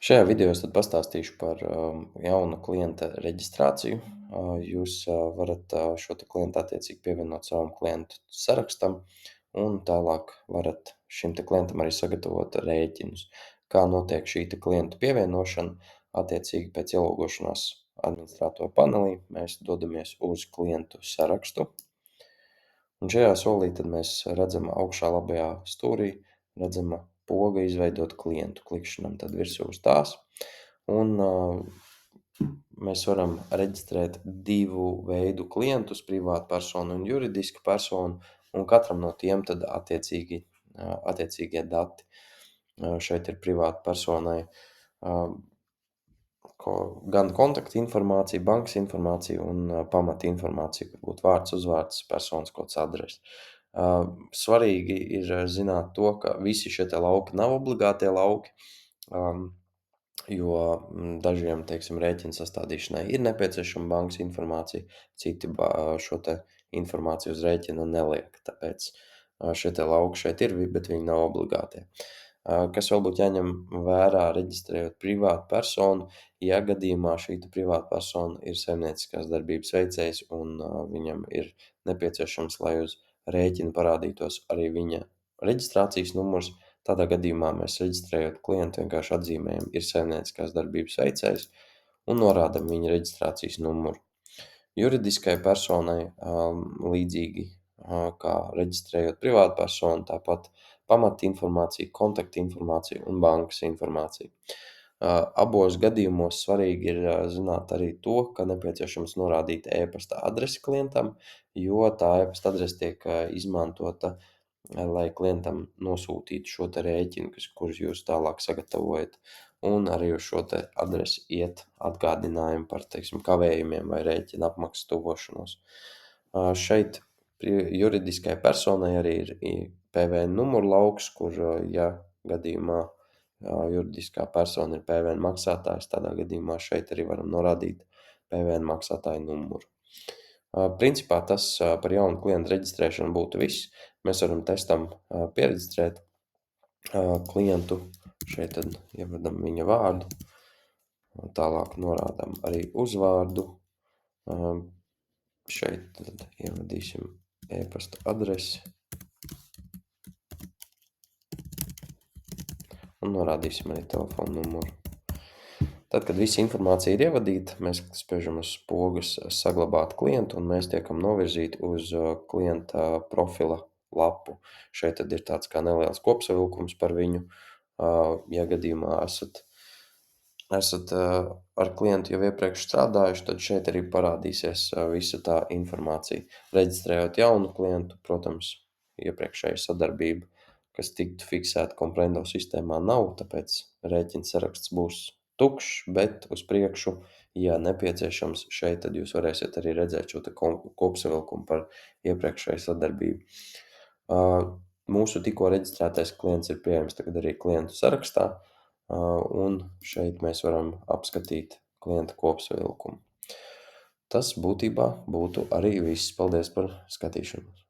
Šajā video es tad pastāstīšu par jaunu klienta reģistrāciju. Jūs varat šo te klientu attiecīgi pievienot savam klientu sarakstam, un tālāk varat šim te klientam arī sagatavot rēķinus. Kā notiek šī te klientu pievienošana, attiecīgi pēc ielūgošanās administratoru panelī mēs dodamies uz klientu sarakstu. Un šajā solī tad mēs redzam augšā labajā stūrī, redzama poga izveidot klientu, klikšķinam tad virsū uz tās. Un mēs varam reģistrēt divu veidu klientus, privātu personu un juridisku personu, un katram no tiem tad attiecīgie dati. Šeit ir privāta personai gan kontakta informācija, bankas informācija un pamata informācija, kur būtu vārds, uzvārds, personas kods, adrese. Svarīgi ir zināt to, ka visi šie te lauki nav obligātie lauki, jo dažiem, teiksim, rēķina sastādīšanai ir nepieciešama bankas informācija, citi šo te informāciju uz rēķina neliek, tāpēc šie te lauki šeit ir, bet viņi nav obligātie. Kas vēl būtu jāņem vērā, reģistrējot privātu personu, ja gadījumā šī privāta persona ir saimnieciskās darbības veicējs un viņam ir nepieciešams, lai uz rēķina parādītos arī viņa reģistrācijas numurs, tādā gadījumā mēs reģistrējot klientu vienkārši atzīmējam, ir saimnieciskās darbības veicējs un norādam viņa reģistrācijas numuru. Juridiskai personai līdzīgi kā reģistrējot privātu personu, tāpat pamata informācija, kontakta informācija un bankas informācija. Abos gadījumos svarīgi ir zināt arī to, ka nepieciešams norādīt e-pasta adresi klientam, jo tā e-pasta adrese tiek izmantota, lai klientam nosūtītu šo te rēķinu, kurus jūs tālāk sagatavojat, un arī uz šo te adresi iet atgādinājumu par, teiksim, kavējumiem vai rēķina apmaksas tuvošanos. Šeit juridiskai personai arī ir PVN numuru lauks, kur, ja gadījumā juridiskā persona ir PVN maksātājs, tādā gadījumā šeit arī varam norādīt PVN maksātāju numuru. Principā tas par jaunu klientu reģistrēšanu būtu viss. Mēs varam testam pieregistrēt klientu. Šeit tad ievadam viņa vārdu, tālāk norādām arī uzvārdu. Šeit tad ievadīsim e-pasta adresi un norādīsim arī telefonu numuru. Tad, kad visa informācija ir ievadīta, mēs spiežam uz pogas saglabāt klientu un mēs tiekam novirzīti uz klienta profila lapu. Šeit tad ir tāds kā neliels kopsavilkums par viņu. Ja gadījumā esat ar klientu jau iepriekš strādājuši, tad šeit arī parādīsies visa tā informācija. Reģistrējot jaunu klientu, protams, iepriekšēja sadarbība, kas tiktu fiksēta Comprendo sistēmā nav, tāpēc rēķina saraksts būs tukšs, bet uz priekšu, ja nepieciešams, šeit tad jūs varēsiet arī redzēt šo te kopsavilkumu par iepriekšēju sadarbību. Mūsu tikko reģistrētais klients ir pieejams tagad arī klientu sarakstā, un šeit mēs varam apskatīt klienta kopsavilkumu. Tas būtībā būtu arī viss. Paldies par skatīšanos!